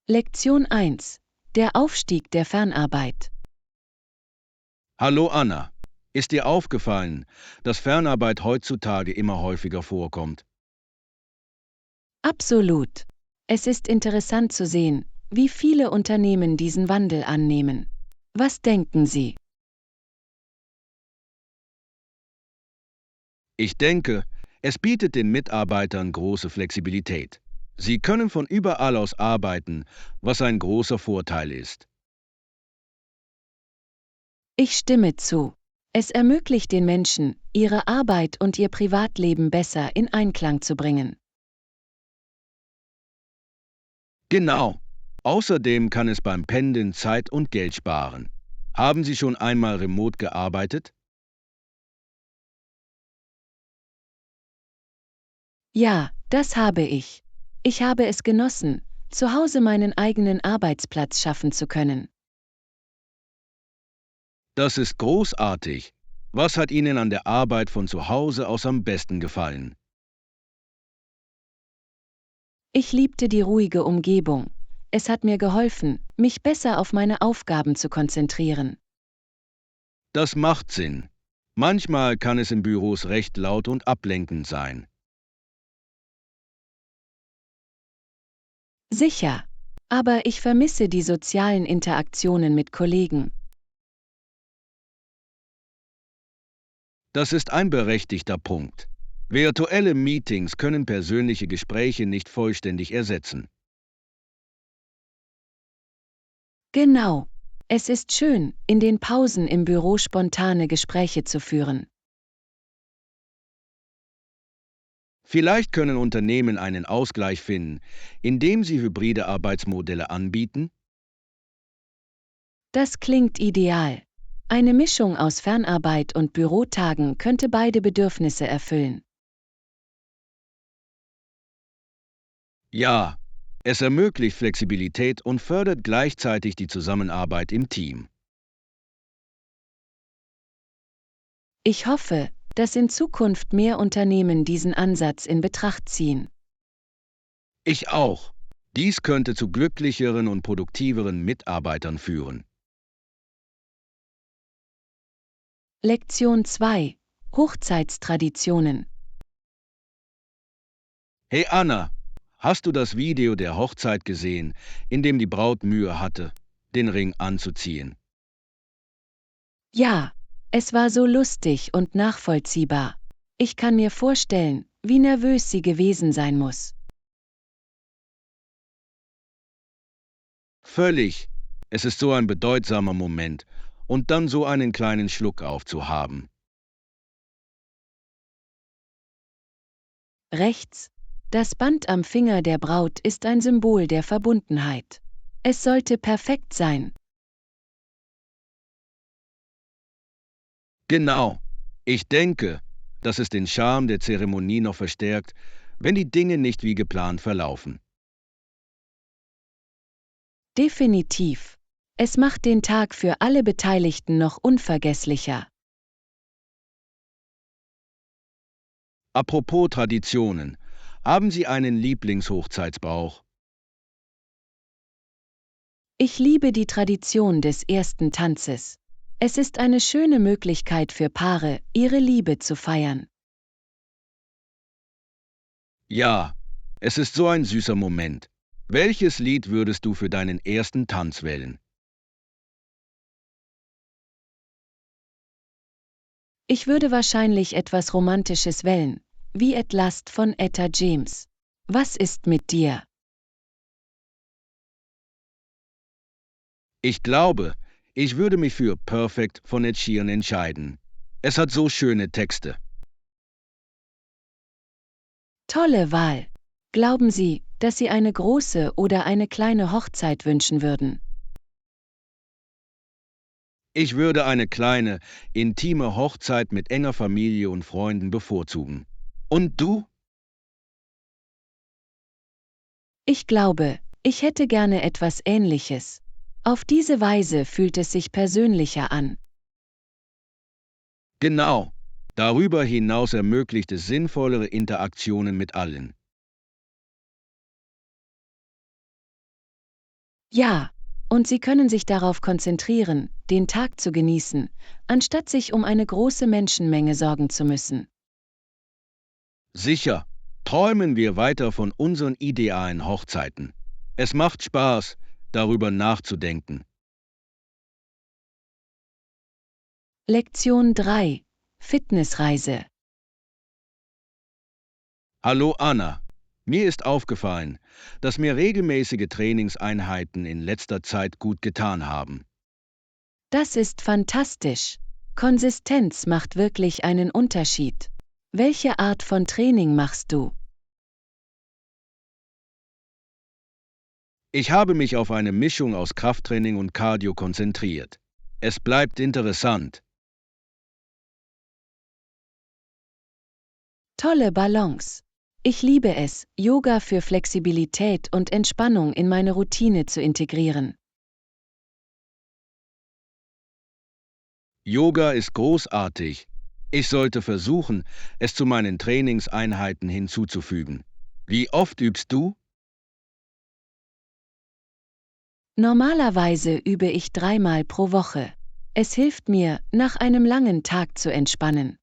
Lektion 1. Der Aufstieg der Fernarbeit. Hallo Anna, ist dir aufgefallen, dass Fernarbeit heutzutage immer häufiger vorkommt? Absolut. Es ist interessant zu sehen, wie viele Unternehmen diesen Wandel annehmen. Was denken Sie? Ich denke, es bietet den Mitarbeitern große Flexibilität. Sie können von überall aus arbeiten, was ein großer Vorteil ist. Ich stimme zu. Es ermöglicht den Menschen, ihre Arbeit und ihr Privatleben besser in Einklang zu bringen. Genau. Außerdem kann es beim Pendeln Zeit und Geld sparen. Haben Sie schon einmal remote gearbeitet? Ja, das habe ich. Ich habe es genossen, zu Hause meinen eigenen Arbeitsplatz schaffen zu können. Das ist großartig. Was hat Ihnen an der Arbeit von zu Hause aus am besten gefallen? Ich liebte die ruhige Umgebung. Es hat mir geholfen, mich besser auf meine Aufgaben zu konzentrieren. Das macht Sinn. Manchmal kann es in Büros recht laut und ablenkend sein. Sicher. Aber ich vermisse die sozialen Interaktionen mit Kollegen. Das ist ein berechtigter Punkt. Virtuelle Meetings können persönliche Gespräche nicht vollständig ersetzen. Genau. Es ist schön, in den Pausen im Büro spontane Gespräche zu führen. Vielleicht können Unternehmen einen Ausgleich finden, indem sie hybride Arbeitsmodelle anbieten. Das klingt ideal. Eine Mischung aus Fernarbeit und Bürotagen könnte beide Bedürfnisse erfüllen. Ja, es ermöglicht Flexibilität und fördert gleichzeitig die Zusammenarbeit im Team. Ich hoffe, dass in Zukunft mehr Unternehmen diesen Ansatz in Betracht ziehen. Ich auch. Dies könnte zu glücklicheren und produktiveren Mitarbeitern führen. Lektion 2. Hochzeitstraditionen. Hey Anna, hast du das Video der Hochzeit gesehen, in dem die Braut Mühe hatte, den Ring anzuziehen? Ja, es war so lustig und nachvollziehbar. Ich kann mir vorstellen, wie nervös sie gewesen sein muss. Völlig. Es ist so ein bedeutsamer Moment. Und dann so einen kleinen Schluck aufzuhaben. Rechts. Das Band am Finger der Braut ist ein Symbol der Verbundenheit. Es sollte perfekt sein. Genau. Ich denke, dass es den Charme der Zeremonie noch verstärkt, wenn die Dinge nicht wie geplant verlaufen. Definitiv. Es macht den Tag für alle Beteiligten noch unvergesslicher. Apropos Traditionen. Haben Sie einen Lieblingshochzeitsbrauch? Ich liebe die Tradition des ersten Tanzes. Es ist eine schöne Möglichkeit für Paare, ihre Liebe zu feiern. Ja, es ist so ein süßer Moment. Welches Lied würdest du für deinen ersten Tanz wählen? Ich würde wahrscheinlich etwas Romantisches wählen, wie At Last von Etta James. Was ist mit dir? Ich glaube, ich würde mich für Perfect von Ed Sheeran entscheiden. Es hat so schöne Texte. Tolle Wahl. Glauben Sie, dass Sie eine große oder eine kleine Hochzeit wünschen würden? Ich würde eine kleine, intime Hochzeit mit enger Familie und Freunden bevorzugen. Und du? Ich glaube, ich hätte gerne etwas Ähnliches. Auf diese Weise fühlt es sich persönlicher an. Genau. Darüber hinaus ermöglicht es sinnvollere Interaktionen mit allen. Ja, und Sie können sich darauf konzentrieren, den Tag zu genießen, anstatt sich um eine große Menschenmenge sorgen zu müssen. Sicher, träumen wir weiter von unseren idealen Hochzeiten. Es macht Spaß, darüber nachzudenken. Lektion 3: Fitnessreise. Hallo Anna, mir ist aufgefallen, dass mir regelmäßige Trainingseinheiten in letzter Zeit gut getan haben. Das ist fantastisch. Konsistenz macht wirklich einen Unterschied. Welche Art von Training machst du? Ich habe mich auf eine Mischung aus Krafttraining und Cardio konzentriert. Es bleibt interessant. Tolle Balance. Ich liebe es, Yoga für Flexibilität und Entspannung in meine Routine zu integrieren. Yoga ist großartig. Ich sollte versuchen, es zu meinen Trainingseinheiten hinzuzufügen. Wie oft übst du? Normalerweise übe ich 3-mal pro Woche. Es hilft mir, nach einem langen Tag zu entspannen.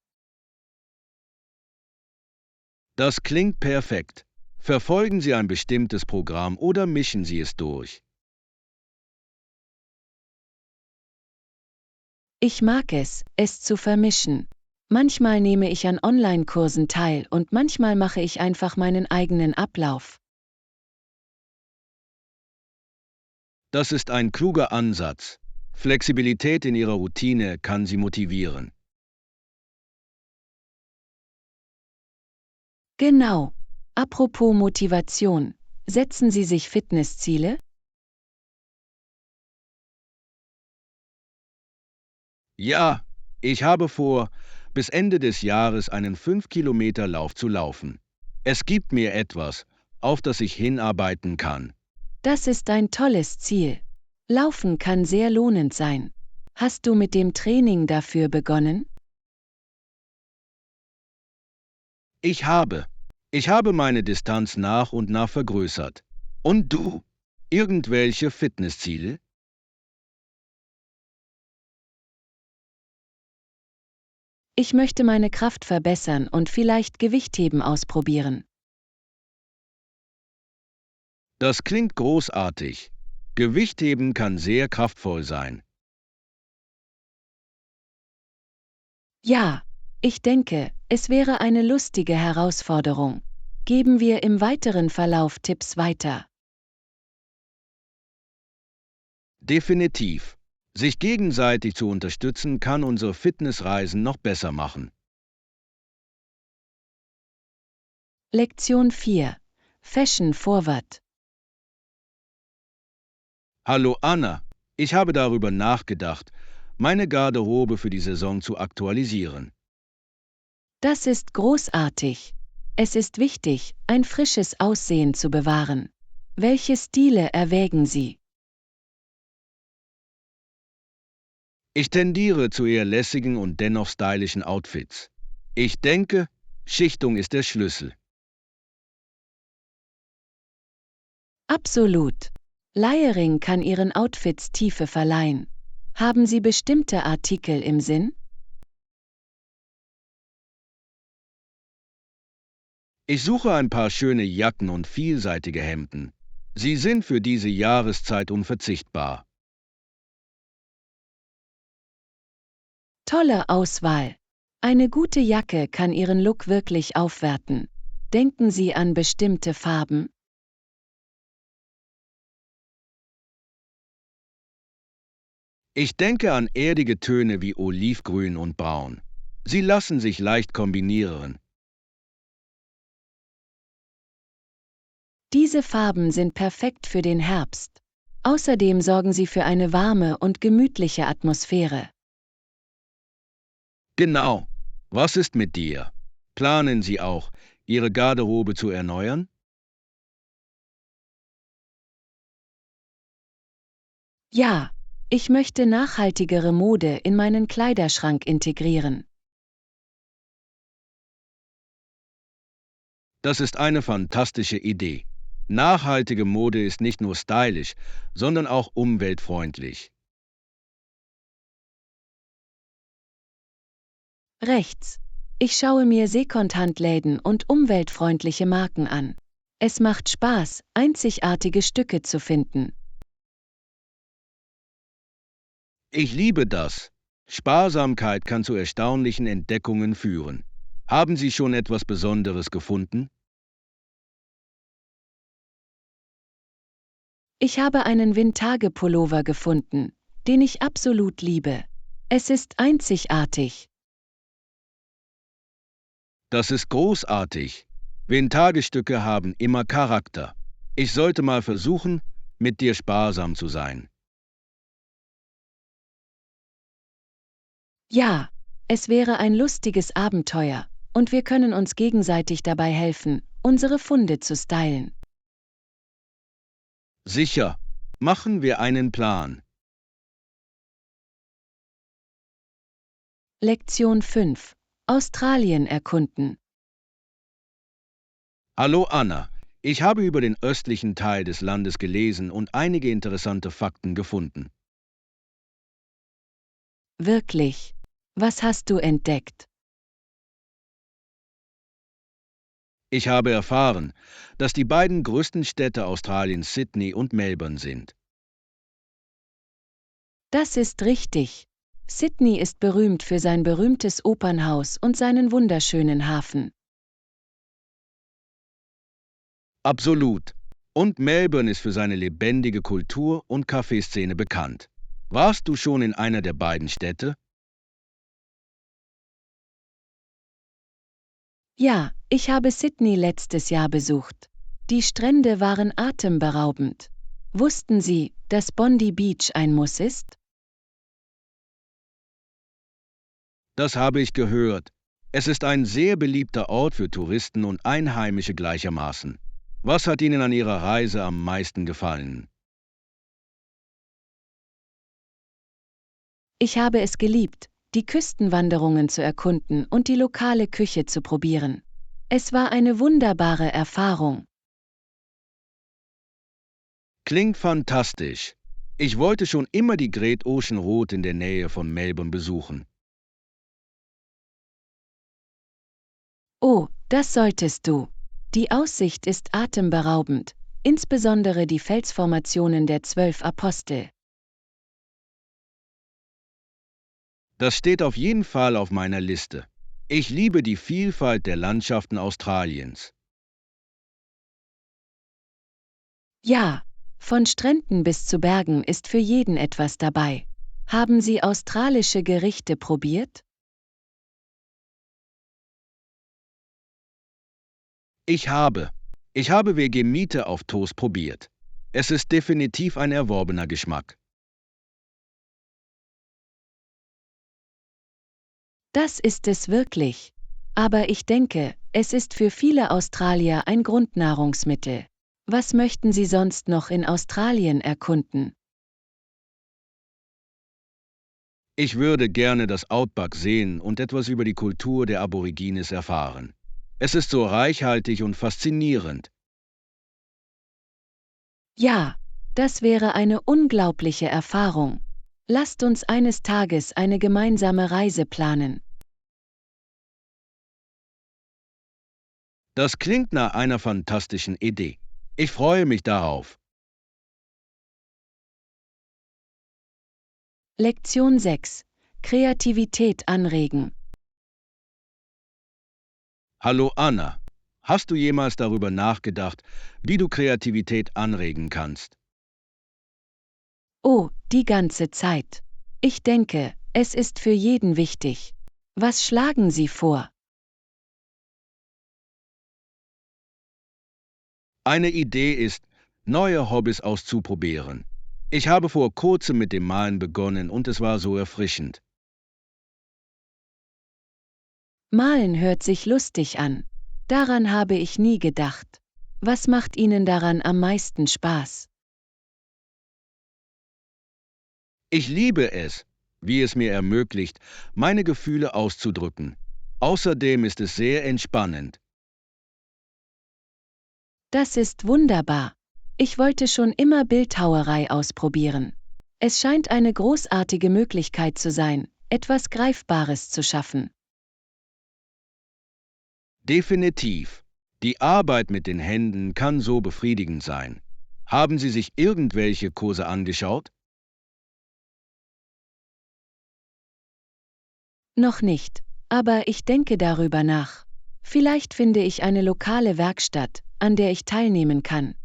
Das klingt perfekt. Verfolgen Sie ein bestimmtes Programm oder mischen Sie es durch. Ich mag es, es zu vermischen. Manchmal nehme ich an Online-Kursen teil und manchmal mache ich einfach meinen eigenen Ablauf. Das ist ein kluger Ansatz. Flexibilität in Ihrer Routine kann Sie motivieren. Genau. Apropos Motivation. Setzen Sie sich Fitnessziele? Ja, ich habe vor, bis Ende des Jahres einen 5-Kilometer-Lauf zu laufen. Es gibt mir etwas, auf das ich hinarbeiten kann. Das ist ein tolles Ziel. Laufen kann sehr lohnend sein. Hast du mit dem Training dafür begonnen? Ich habe. Ich habe meine Distanz nach und nach vergrößert. Und du? Irgendwelche Fitnessziele? Ich möchte meine Kraft verbessern und vielleicht Gewichtheben ausprobieren. Das klingt großartig. Gewichtheben kann sehr kraftvoll sein. Ja, ich denke, es wäre eine lustige Herausforderung. Geben wir im weiteren Verlauf Tipps weiter. Definitiv. Sich gegenseitig zu unterstützen, kann unsere Fitnessreisen noch besser machen. Lektion 4: Fashion Forward. Hallo Anna, ich habe darüber nachgedacht, meine Garderobe für die Saison zu aktualisieren. Das ist großartig. Es ist wichtig, ein frisches Aussehen zu bewahren. Welche Stile erwägen Sie? Ich tendiere zu eher lässigen und dennoch stylischen Outfits. Ich denke, Schichtung ist der Schlüssel. Absolut. Layering kann Ihren Outfits Tiefe verleihen. Haben Sie bestimmte Artikel im Sinn? Ich suche ein paar schöne Jacken und vielseitige Hemden. Sie sind für diese Jahreszeit unverzichtbar. Tolle Auswahl. Eine gute Jacke kann Ihren Look wirklich aufwerten. Denken Sie an bestimmte Farben? Ich denke an erdige Töne wie Olivgrün und Braun. Sie lassen sich leicht kombinieren. Diese Farben sind perfekt für den Herbst. Außerdem sorgen sie für eine warme und gemütliche Atmosphäre. Genau. Was ist mit dir? Planen Sie auch, Ihre Garderobe zu erneuern? Ja, ich möchte nachhaltigere Mode in meinen Kleiderschrank integrieren. Das ist eine fantastische Idee. Nachhaltige Mode ist nicht nur stylisch, sondern auch umweltfreundlich. Rechts. Ich schaue mir Secondhand-Läden und umweltfreundliche Marken an. Es macht Spaß, einzigartige Stücke zu finden. Ich liebe das. Sparsamkeit kann zu erstaunlichen Entdeckungen führen. Haben Sie schon etwas Besonderes gefunden? Ich habe einen Vintage-Pullover gefunden, den ich absolut liebe. Es ist einzigartig. Das ist großartig. Vintage-Stücke haben immer Charakter. Ich sollte mal versuchen, mit dir sparsam zu sein. Ja, es wäre ein lustiges Abenteuer, und wir können uns gegenseitig dabei helfen, unsere Funde zu stylen. Sicher. Machen wir einen Plan. Lektion 5. Australien erkunden. Hallo Anna. Ich habe über den östlichen Teil des Landes gelesen und einige interessante Fakten gefunden. Wirklich? Was hast du entdeckt? Ich habe erfahren, dass die beiden größten Städte Australiens Sydney und Melbourne sind. Das ist richtig. Sydney ist berühmt für sein berühmtes Opernhaus und seinen wunderschönen Hafen. Absolut. Und Melbourne ist für seine lebendige Kultur und Kaffeeszene bekannt. Warst du schon in einer der beiden Städte? Ja, ich habe Sydney letztes Jahr besucht. Die Strände waren atemberaubend. Wussten Sie, dass Bondi Beach ein Muss ist? Das habe ich gehört. Es ist ein sehr beliebter Ort für Touristen und Einheimische gleichermaßen. Was hat Ihnen an Ihrer Reise am meisten gefallen? Ich habe es geliebt, die Küstenwanderungen zu erkunden und die lokale Küche zu probieren. Es war eine wunderbare Erfahrung. Klingt fantastisch. Ich wollte schon immer die Great Ocean Road in der Nähe von Melbourne besuchen. Oh, das solltest du. Die Aussicht ist atemberaubend, insbesondere die Felsformationen der 12 Apostel. Das steht auf jeden Fall auf meiner Liste. Ich liebe die Vielfalt der Landschaften Australiens. Ja, von Stränden bis zu Bergen ist für jeden etwas dabei. Haben Sie australische Gerichte probiert? Ich habe. Ich habe Vegemite auf Toast probiert. Es ist definitiv ein erworbener Geschmack. Das ist es wirklich. Aber ich denke, es ist für viele Australier ein Grundnahrungsmittel. Was möchten Sie sonst noch in Australien erkunden? Ich würde gerne das Outback sehen und etwas über die Kultur der Aborigines erfahren. Es ist so reichhaltig und faszinierend. Ja, das wäre eine unglaubliche Erfahrung. Lasst uns eines Tages eine gemeinsame Reise planen. Das klingt nach einer fantastischen Idee. Ich freue mich darauf. Lektion 6. Kreativität anregen. Hallo Anna. Hast du jemals darüber nachgedacht, wie du Kreativität anregen kannst? Oh, die ganze Zeit. Ich denke, es ist für jeden wichtig. Was schlagen Sie vor? Eine Idee ist, neue Hobbys auszuprobieren. Ich habe vor kurzem mit dem Malen begonnen und es war so erfrischend. Malen hört sich lustig an. Daran habe ich nie gedacht. Was macht Ihnen daran am meisten Spaß? Ich liebe es, wie es mir ermöglicht, meine Gefühle auszudrücken. Außerdem ist es sehr entspannend. Das ist wunderbar. Ich wollte schon immer Bildhauerei ausprobieren. Es scheint eine großartige Möglichkeit zu sein, etwas Greifbares zu schaffen. Definitiv. Die Arbeit mit den Händen kann so befriedigend sein. Haben Sie sich irgendwelche Kurse angeschaut? Noch nicht, aber ich denke darüber nach. Vielleicht finde ich eine lokale Werkstatt, an der ich teilnehmen kann.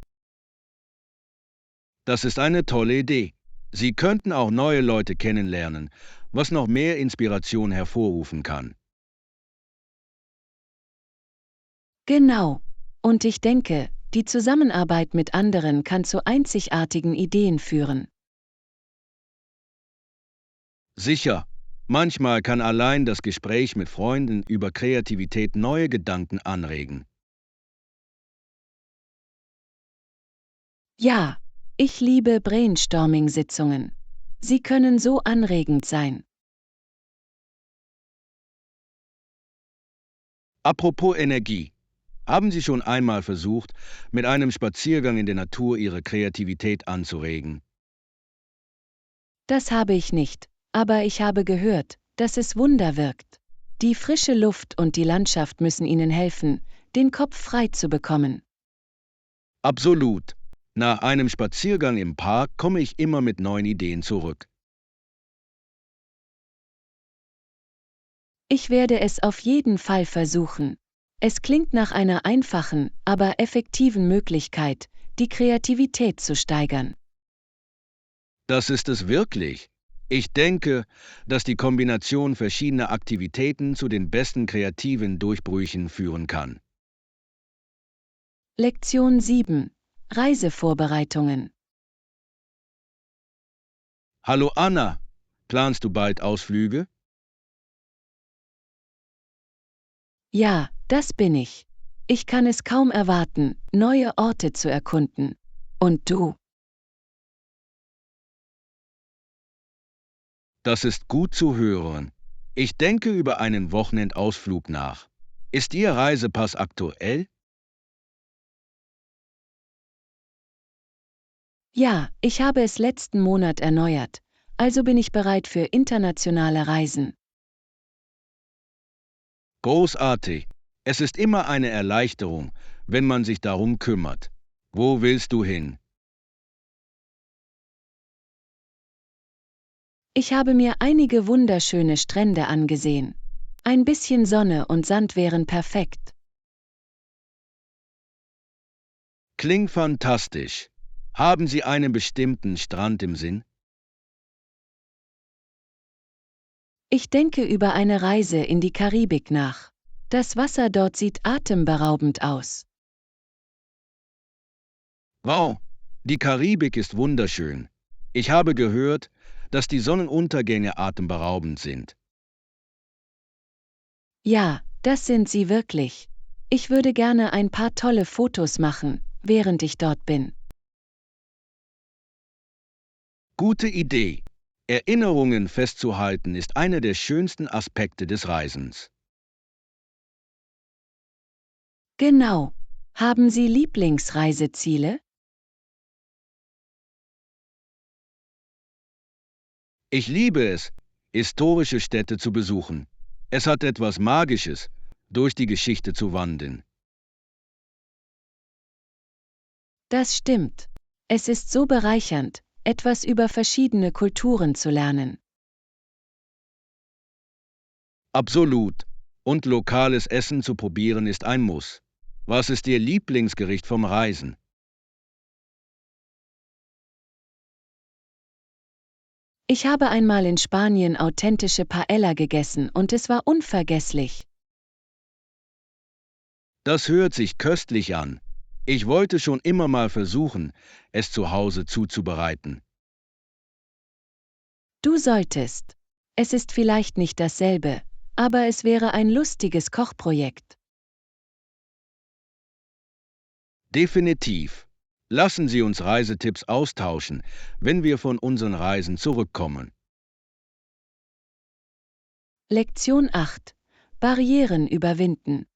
Das ist eine tolle Idee. Sie könnten auch neue Leute kennenlernen, was noch mehr Inspiration hervorrufen kann. Genau. Und ich denke, die Zusammenarbeit mit anderen kann zu einzigartigen Ideen führen. Sicher, manchmal kann allein das Gespräch mit Freunden über Kreativität neue Gedanken anregen. Ja, ich liebe Brainstorming-Sitzungen. Sie können so anregend sein. Apropos Energie. Haben Sie schon einmal versucht, mit einem Spaziergang in der Natur Ihre Kreativität anzuregen? Das habe ich nicht, aber ich habe gehört, dass es Wunder wirkt. Die frische Luft und die Landschaft müssen Ihnen helfen, den Kopf frei zu bekommen. Absolut. Nach einem Spaziergang im Park komme ich immer mit neuen Ideen zurück. Ich werde es auf jeden Fall versuchen. Es klingt nach einer einfachen, aber effektiven Möglichkeit, die Kreativität zu steigern. Das ist es wirklich. Ich denke, dass die Kombination verschiedener Aktivitäten zu den besten kreativen Durchbrüchen führen kann. Lektion 7. Reisevorbereitungen. Hallo Anna, planst du bald Ausflüge? Ja, das bin ich. Ich kann es kaum erwarten, neue Orte zu erkunden. Und du? Das ist gut zu hören. Ich denke über einen Wochenendausflug nach. Ist Ihr Reisepass aktuell? Ja, ich habe es letzten Monat erneuert, also bin ich bereit für internationale Reisen. Großartig. Es ist immer eine Erleichterung, wenn man sich darum kümmert. Wo willst du hin? Ich habe mir einige wunderschöne Strände angesehen. Ein bisschen Sonne und Sand wären perfekt. Klingt fantastisch. Haben Sie einen bestimmten Strand im Sinn? Ich denke über eine Reise in die Karibik nach. Das Wasser dort sieht atemberaubend aus. Wow, die Karibik ist wunderschön. Ich habe gehört, dass die Sonnenuntergänge atemberaubend sind. Ja, das sind sie wirklich. Ich würde gerne ein paar tolle Fotos machen, während ich dort bin. Gute Idee. Erinnerungen festzuhalten ist einer der schönsten Aspekte des Reisens. Genau. Haben Sie Lieblingsreiseziele? Ich liebe es, historische Städte zu besuchen. Es hat etwas Magisches, durch die Geschichte zu wandeln. Das stimmt. Es ist so bereichernd, etwas über verschiedene Kulturen zu lernen. Absolut. Und lokales Essen zu probieren ist ein Muss. Was ist Ihr Lieblingsgericht vom Reisen? Ich habe einmal in Spanien authentische Paella gegessen und es war unvergesslich. Das hört sich köstlich an. Ich wollte schon immer mal versuchen, es zu Hause zuzubereiten. Du solltest. Es ist vielleicht nicht dasselbe, aber es wäre ein lustiges Kochprojekt. Definitiv. Lassen Sie uns Reisetipps austauschen, wenn wir von unseren Reisen zurückkommen. Lektion 8. Barrieren überwinden.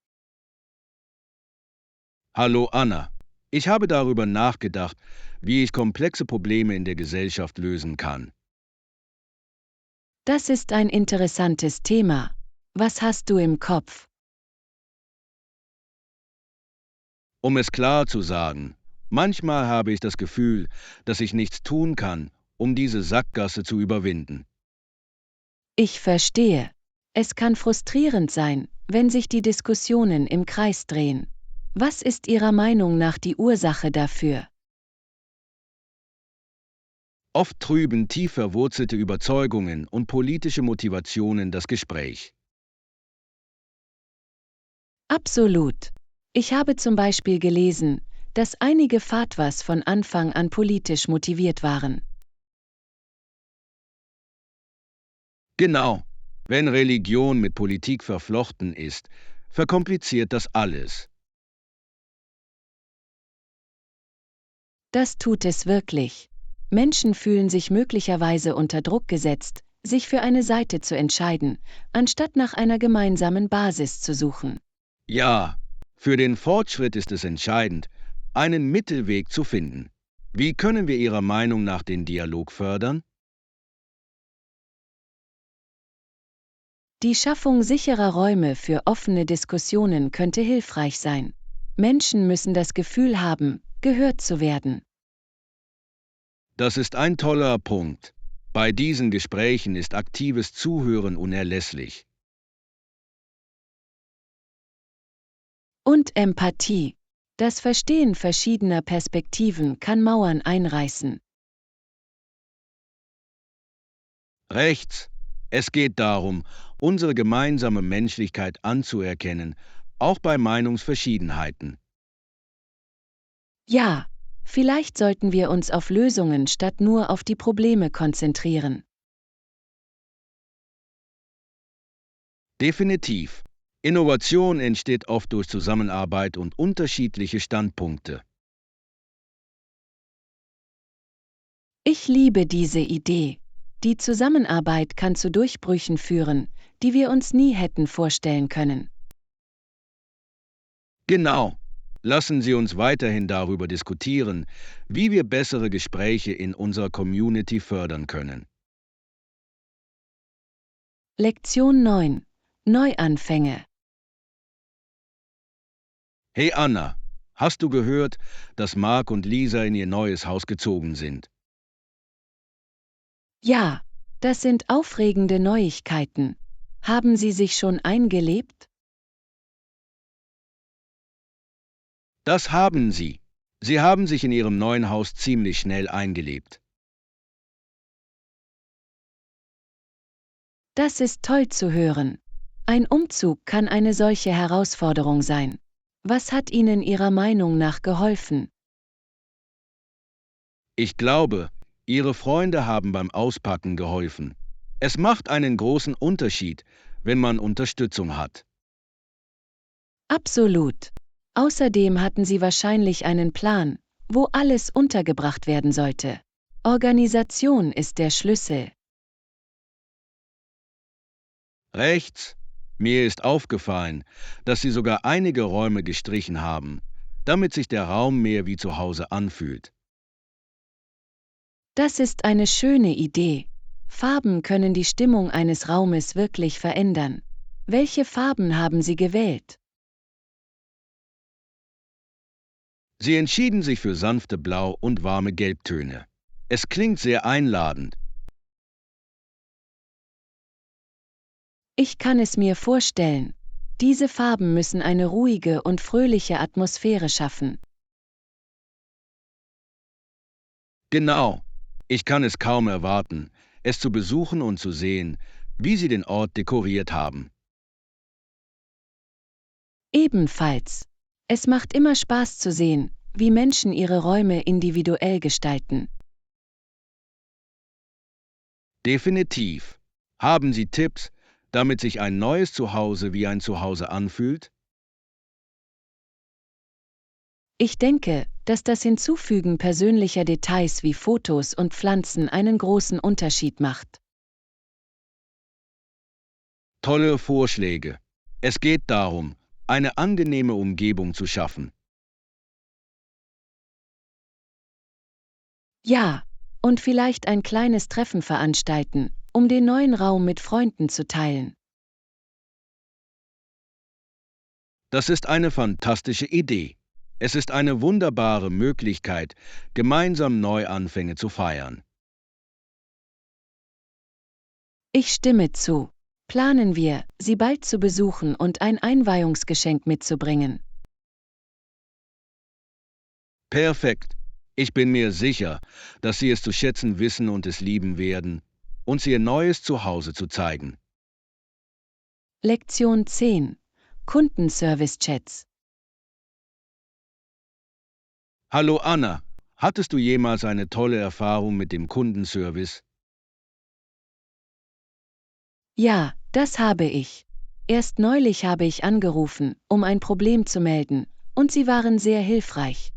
Hallo Anna. Ich habe darüber nachgedacht, wie ich komplexe Probleme in der Gesellschaft lösen kann. Das ist ein interessantes Thema. Was hast du im Kopf? Um es klar zu sagen, manchmal habe ich das Gefühl, dass ich nichts tun kann, um diese Sackgasse zu überwinden. Ich verstehe. Es kann frustrierend sein, wenn sich die Diskussionen im Kreis drehen. Was ist Ihrer Meinung nach die Ursache dafür? Oft trüben tief verwurzelte Überzeugungen und politische Motivationen das Gespräch. Absolut. Ich habe zum Beispiel gelesen, dass einige Fatwas von Anfang an politisch motiviert waren. Genau, wenn Religion mit Politik verflochten ist, verkompliziert das alles. Das tut es wirklich. Menschen fühlen sich möglicherweise unter Druck gesetzt, sich für eine Seite zu entscheiden, anstatt nach einer gemeinsamen Basis zu suchen. Ja, für den Fortschritt ist es entscheidend, einen Mittelweg zu finden. Wie können wir Ihrer Meinung nach den Dialog fördern? Die Schaffung sicherer Räume für offene Diskussionen könnte hilfreich sein. Menschen müssen das Gefühl haben, gehört zu werden. Das ist ein toller Punkt. Bei diesen Gesprächen ist aktives Zuhören unerlässlich. Und Empathie. Das Verstehen verschiedener Perspektiven kann Mauern einreißen. Rechts. Es geht darum, unsere gemeinsame Menschlichkeit anzuerkennen, auch bei Meinungsverschiedenheiten. Ja, vielleicht sollten wir uns auf Lösungen statt nur auf die Probleme konzentrieren. Definitiv. Innovation entsteht oft durch Zusammenarbeit und unterschiedliche Standpunkte. Ich liebe diese Idee. Die Zusammenarbeit kann zu Durchbrüchen führen, die wir uns nie hätten vorstellen können. Genau. Lassen Sie uns weiterhin darüber diskutieren, wie wir bessere Gespräche in unserer Community fördern können. Lektion 9. Neuanfänge. Hey Anna, hast du gehört, dass Mark und Lisa in ihr neues Haus gezogen sind? Ja, das sind aufregende Neuigkeiten. Haben Sie sich schon eingelebt? Das haben sie. Sie haben sich in ihrem neuen Haus ziemlich schnell eingelebt. Das ist toll zu hören. Ein Umzug kann eine solche Herausforderung sein. Was hat Ihnen Ihrer Meinung nach geholfen? Ich glaube, ihre Freunde haben beim Auspacken geholfen. Es macht einen großen Unterschied, wenn man Unterstützung hat. Absolut. Außerdem hatten Sie wahrscheinlich einen Plan, wo alles untergebracht werden sollte. Organisation ist der Schlüssel. Rechts. Mir ist aufgefallen, dass sie sogar einige Räume gestrichen haben, damit sich der Raum mehr wie zu Hause anfühlt. Das ist eine schöne Idee. Farben können die Stimmung eines Raumes wirklich verändern. Welche Farben haben Sie gewählt? Sie entschieden sich für sanfte Blau- und warme Gelbtöne. Es klingt sehr einladend. Ich kann es mir vorstellen. Diese Farben müssen eine ruhige und fröhliche Atmosphäre schaffen. Genau. Ich kann es kaum erwarten, es zu besuchen und zu sehen, wie sie den Ort dekoriert haben. Ebenfalls. Es macht immer Spaß zu sehen, wie Menschen ihre Räume individuell gestalten. Definitiv. Haben Sie Tipps, damit sich ein neues Zuhause wie ein Zuhause anfühlt? Ich denke, dass das Hinzufügen persönlicher Details wie Fotos und Pflanzen einen großen Unterschied macht. Tolle Vorschläge. Es geht darum, eine angenehme Umgebung zu schaffen. Ja, und vielleicht ein kleines Treffen veranstalten, um den neuen Raum mit Freunden zu teilen. Das ist eine fantastische Idee. Es ist eine wunderbare Möglichkeit, gemeinsam Neuanfänge zu feiern. Ich stimme zu. Planen wir, Sie bald zu besuchen und ein Einweihungsgeschenk mitzubringen. Perfekt. Ich bin mir sicher, dass Sie es zu schätzen wissen und es lieben werden, uns Ihr neues Zuhause zu zeigen. Lektion 10. Kundenservice-Chats. Hallo Anna, hattest du jemals eine tolle Erfahrung mit dem Kundenservice? Ja, das habe ich. Erst neulich habe ich angerufen, um ein Problem zu melden, und Sie waren sehr hilfreich.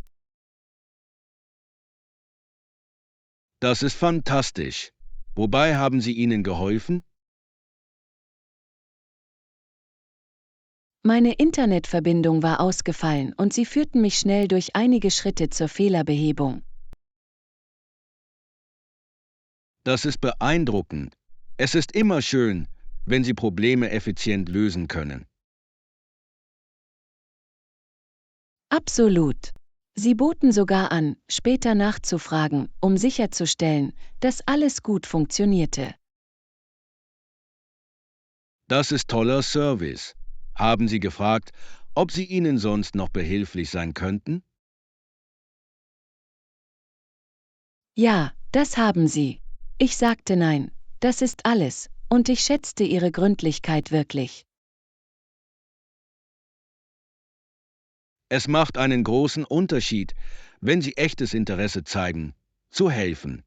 Das ist fantastisch. Wobei haben sie Ihnen geholfen? Meine Internetverbindung war ausgefallen und Sie führten mich schnell durch einige Schritte zur Fehlerbehebung. Das ist beeindruckend. Es ist immer schön, wenn Sie Probleme effizient lösen können. Absolut. Sie boten sogar an, später nachzufragen, um sicherzustellen, dass alles gut funktionierte. Das ist toller Service. Haben Sie gefragt, ob Sie Ihnen sonst noch behilflich sein könnten? Ja, das haben Sie. Ich sagte nein, das ist alles, und ich schätzte Ihre Gründlichkeit wirklich. Es macht einen großen Unterschied, wenn Sie echtes Interesse zeigen, zu helfen.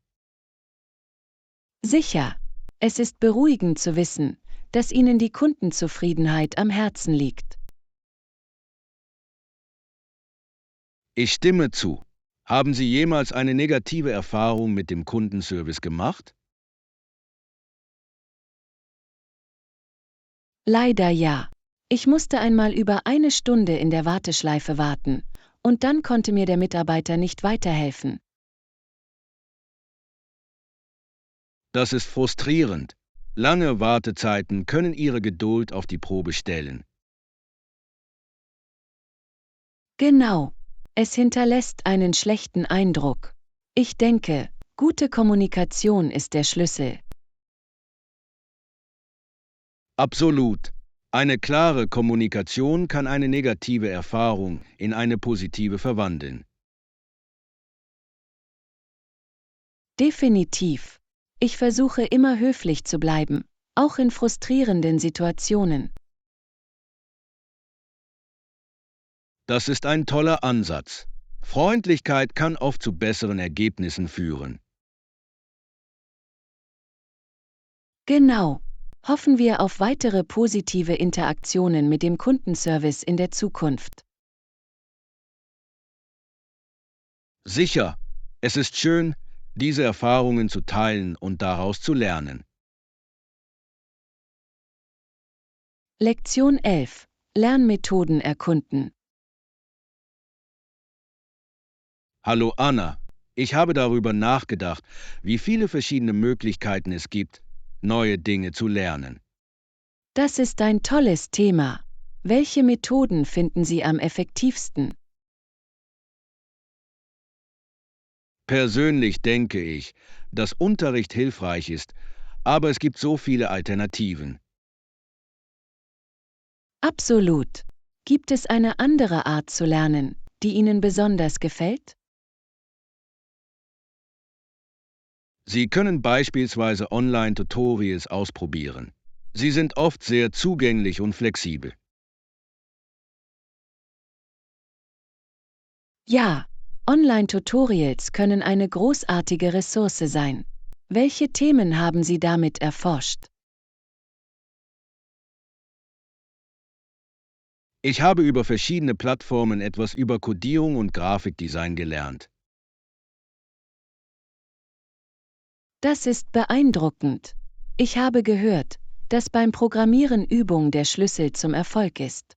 Sicher. Es ist beruhigend zu wissen, dass Ihnen die Kundenzufriedenheit am Herzen liegt. Ich stimme zu. Haben Sie jemals eine negative Erfahrung mit dem Kundenservice gemacht? Leider ja. Ich musste einmal über eine Stunde in der Warteschleife warten, und dann konnte mir der Mitarbeiter nicht weiterhelfen. Das ist frustrierend. Lange Wartezeiten können Ihre Geduld auf die Probe stellen. Genau. Es hinterlässt einen schlechten Eindruck. Ich denke, gute Kommunikation ist der Schlüssel. Absolut. Eine klare Kommunikation kann eine negative Erfahrung in eine positive verwandeln. Definitiv. Ich versuche immer höflich zu bleiben, auch in frustrierenden Situationen. Das ist ein toller Ansatz. Freundlichkeit kann oft zu besseren Ergebnissen führen. Genau. Hoffen wir auf weitere positive Interaktionen mit dem Kundenservice in der Zukunft. Sicher, es ist schön, diese Erfahrungen zu teilen und daraus zu lernen. Lektion 11. Lernmethoden erkunden. Hallo Anna, ich habe darüber nachgedacht, wie viele verschiedene Möglichkeiten es gibt, neue Dinge zu lernen. Das ist ein tolles Thema. Welche Methoden finden Sie am effektivsten? Persönlich denke ich, dass Unterricht hilfreich ist, aber es gibt so viele Alternativen. Absolut. Gibt es eine andere Art zu lernen, die Ihnen besonders gefällt? Sie können beispielsweise Online-Tutorials ausprobieren. Sie sind oft sehr zugänglich und flexibel. Ja, Online-Tutorials können eine großartige Ressource sein. Welche Themen haben Sie damit erforscht? Ich habe über verschiedene Plattformen etwas über Codierung und Grafikdesign gelernt. Das ist beeindruckend. Ich habe gehört, dass beim Programmieren Übung der Schlüssel zum Erfolg ist.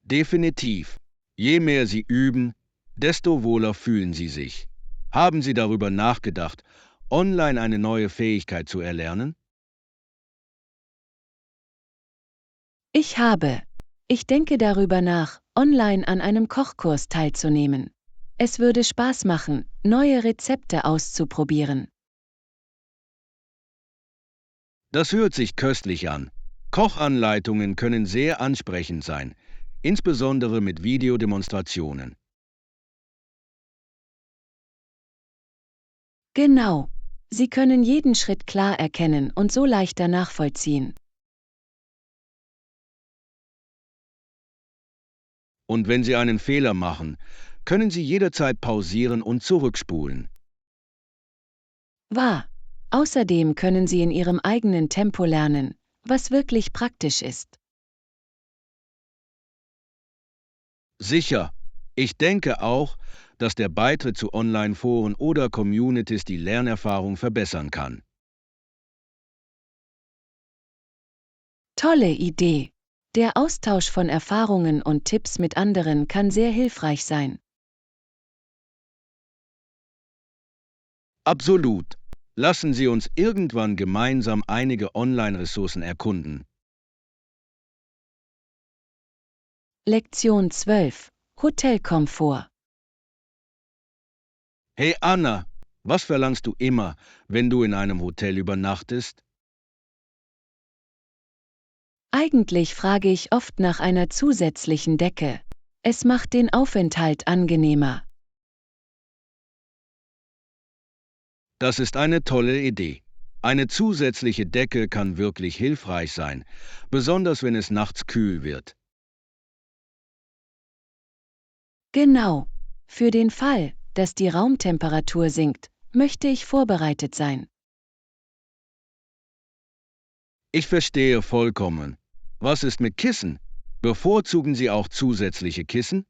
Definitiv. Je mehr Sie üben, desto wohler fühlen Sie sich. Haben Sie darüber nachgedacht, online eine neue Fähigkeit zu erlernen? Ich habe. Ich denke darüber nach, online an einem Kochkurs teilzunehmen. Es würde Spaß machen, neue Rezepte auszuprobieren. Das hört sich köstlich an. Kochanleitungen können sehr ansprechend sein, insbesondere mit Videodemonstrationen. Genau. Sie können jeden Schritt klar erkennen und so leichter nachvollziehen. Und wenn Sie einen Fehler machen, können Sie jederzeit pausieren und zurückspulen. Wahr. Außerdem können Sie in Ihrem eigenen Tempo lernen, was wirklich praktisch ist. Sicher. Ich denke auch, dass der Beitritt zu Online-Foren oder Communities die Lernerfahrung verbessern kann. Tolle Idee. Der Austausch von Erfahrungen und Tipps mit anderen kann sehr hilfreich sein. Absolut. Lassen Sie uns irgendwann gemeinsam einige Online-Ressourcen erkunden. Lektion 12. Hotelkomfort. Hey Anna, was verlangst du immer, wenn du in einem Hotel übernachtest? Eigentlich frage ich oft nach einer zusätzlichen Decke. Es macht den Aufenthalt angenehmer. Das ist eine tolle Idee. Eine zusätzliche Decke kann wirklich hilfreich sein, besonders wenn es nachts kühl wird. Genau. Für den Fall, dass die Raumtemperatur sinkt, möchte ich vorbereitet sein. Ich verstehe vollkommen. Was ist mit Kissen? Bevorzugen Sie auch zusätzliche Kissen?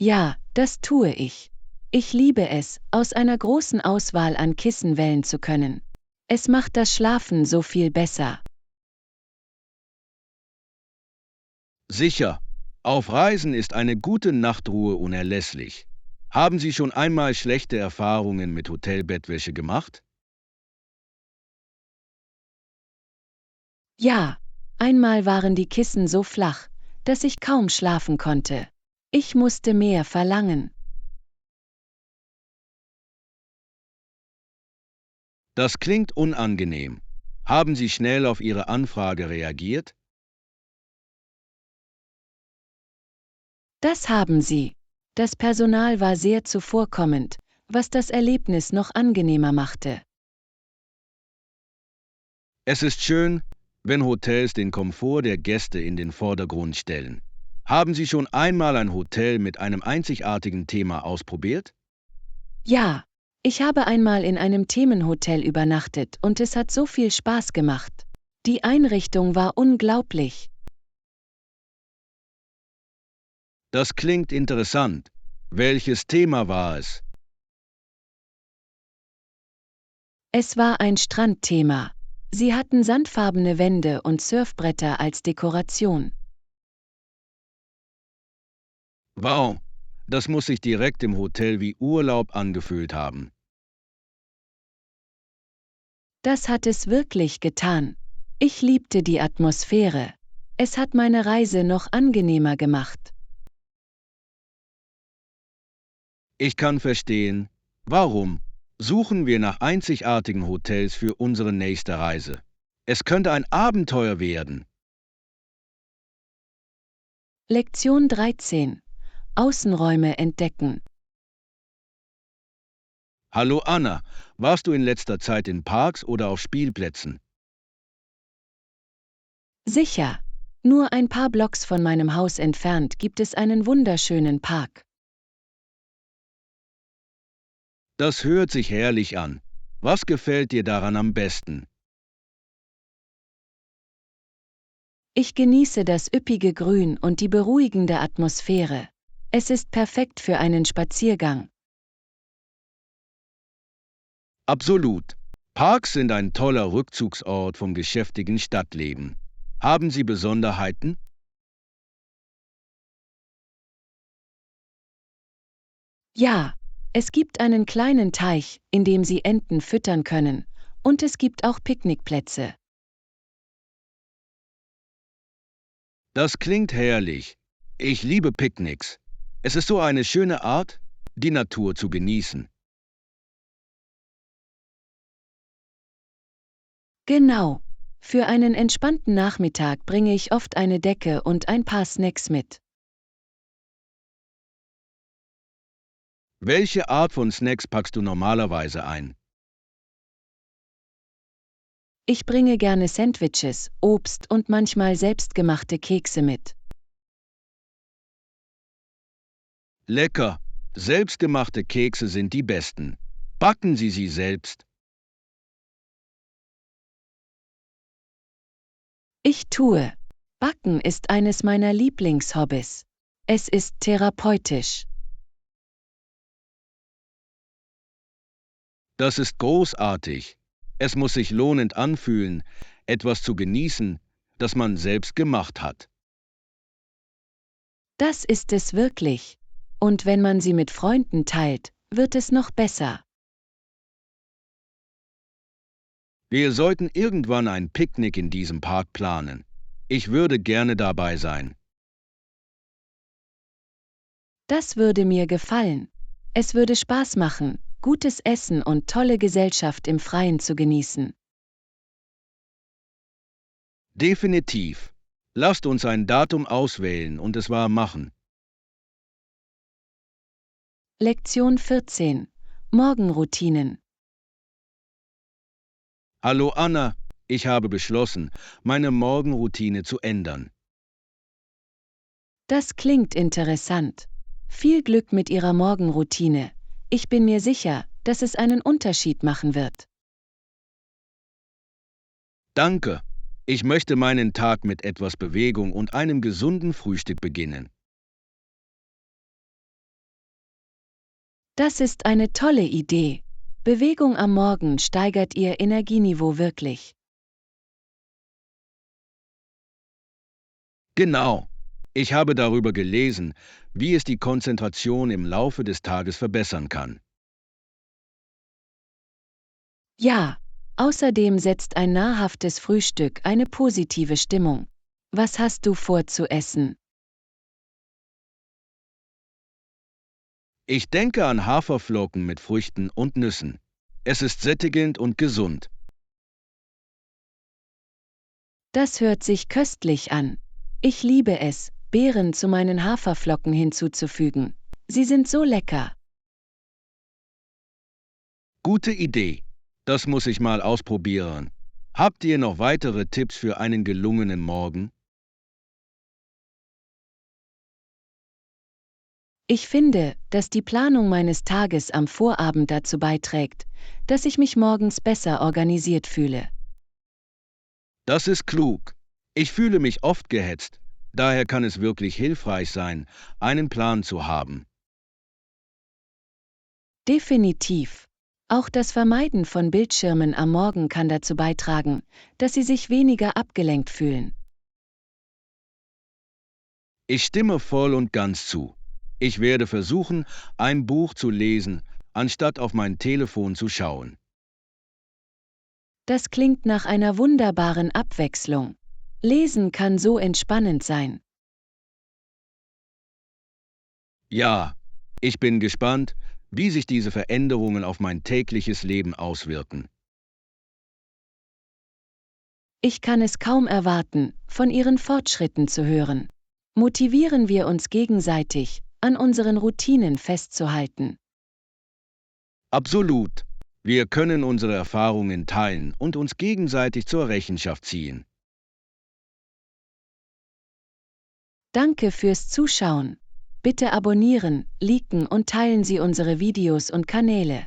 Ja, das tue ich. Ich liebe es, aus einer großen Auswahl an Kissen wählen zu können. Es macht das Schlafen so viel besser. Sicher. Auf Reisen ist eine gute Nachtruhe unerlässlich. Haben Sie schon einmal schlechte Erfahrungen mit Hotelbettwäsche gemacht? Ja, einmal waren die Kissen so flach, dass ich kaum schlafen konnte. Ich musste mehr verlangen. Das klingt unangenehm. Haben Sie schnell auf Ihre Anfrage reagiert? Das haben sie. Das Personal war sehr zuvorkommend, was das Erlebnis noch angenehmer machte. Es ist schön, wenn Hotels den Komfort der Gäste in den Vordergrund stellen. Haben Sie schon einmal ein Hotel mit einem einzigartigen Thema ausprobiert? Ja, ich habe einmal in einem Themenhotel übernachtet und es hat so viel Spaß gemacht. Die Einrichtung war unglaublich. Das klingt interessant. Welches Thema war es? Es war ein Strandthema. Sie hatten sandfarbene Wände und Surfbretter als Dekoration. Wow, das muss sich direkt im Hotel wie Urlaub angefühlt haben. Das hat es wirklich getan. Ich liebte die Atmosphäre. Es hat meine Reise noch angenehmer gemacht. Ich kann verstehen, warum suchen wir nach einzigartigen Hotels für unsere nächste Reise. Es könnte ein Abenteuer werden. Lektion 13. Außenräume entdecken. Hallo Anna, warst du in letzter Zeit in Parks oder auf Spielplätzen? Sicher. Nur ein paar Blocks von meinem Haus entfernt gibt es einen wunderschönen Park. Das hört sich herrlich an. Was gefällt dir daran am besten? Ich genieße das üppige Grün und die beruhigende Atmosphäre. Es ist perfekt für einen Spaziergang. Absolut. Parks sind ein toller Rückzugsort vom geschäftigen Stadtleben. Haben sie Besonderheiten? Ja, es gibt einen kleinen Teich, in dem Sie Enten füttern können, und es gibt auch Picknickplätze. Das klingt herrlich. Ich liebe Picknicks. Es ist so eine schöne Art, die Natur zu genießen. Genau. Für einen entspannten Nachmittag bringe ich oft eine Decke und ein paar Snacks mit. Welche Art von Snacks packst du normalerweise ein? Ich bringe gerne Sandwiches, Obst und manchmal selbstgemachte Kekse mit. Lecker. Selbstgemachte Kekse sind die besten. Backen Sie sie selbst. Ich tue. Backen ist eines meiner Lieblingshobbys. Es ist therapeutisch. Das ist großartig. Es muss sich lohnend anfühlen, etwas zu genießen, das man selbst gemacht hat. Das ist es wirklich. Und wenn man sie mit Freunden teilt, wird es noch besser. Wir sollten irgendwann ein Picknick in diesem Park planen. Ich würde gerne dabei sein. Das würde mir gefallen. Es würde Spaß machen, gutes Essen und tolle Gesellschaft im Freien zu genießen. Definitiv. Lasst uns ein Datum auswählen und es wahr machen. Lektion 14. Morgenroutinen. Hallo Anna, ich habe beschlossen, meine Morgenroutine zu ändern. Das klingt interessant. Viel Glück mit Ihrer Morgenroutine. Ich bin mir sicher, dass es einen Unterschied machen wird. Danke. Ich möchte meinen Tag mit etwas Bewegung und einem gesunden Frühstück beginnen. Das ist eine tolle Idee. Bewegung am Morgen steigert Ihr Energieniveau wirklich. Genau. Ich habe darüber gelesen, wie es die Konzentration im Laufe des Tages verbessern kann. Ja, außerdem setzt ein nahrhaftes Frühstück eine positive Stimmung. Was hast du vor zu essen? Ich denke an Haferflocken mit Früchten und Nüssen. Es ist sättigend und gesund. Das hört sich köstlich an. Ich liebe es, Beeren zu meinen Haferflocken hinzuzufügen. Sie sind so lecker. Gute Idee. Das muss ich mal ausprobieren. Habt ihr noch weitere Tipps für einen gelungenen Morgen? Ich finde, dass die Planung meines Tages am Vorabend dazu beiträgt, dass ich mich morgens besser organisiert fühle. Das ist klug. Ich fühle mich oft gehetzt. Daher kann es wirklich hilfreich sein, einen Plan zu haben. Definitiv. Auch das Vermeiden von Bildschirmen am Morgen kann dazu beitragen, dass Sie sich weniger abgelenkt fühlen. Ich stimme voll und ganz zu. Ich werde versuchen, ein Buch zu lesen, anstatt auf mein Telefon zu schauen. Das klingt nach einer wunderbaren Abwechslung. Lesen kann so entspannend sein. Ja, ich bin gespannt, wie sich diese Veränderungen auf mein tägliches Leben auswirken. Ich kann es kaum erwarten, von Ihren Fortschritten zu hören. Motivieren wir uns gegenseitig, an unseren Routinen festzuhalten. Absolut. Wir können unsere Erfahrungen teilen und uns gegenseitig zur Rechenschaft ziehen. Danke fürs Zuschauen. Bitte abonnieren, liken und teilen Sie unsere Videos und Kanäle.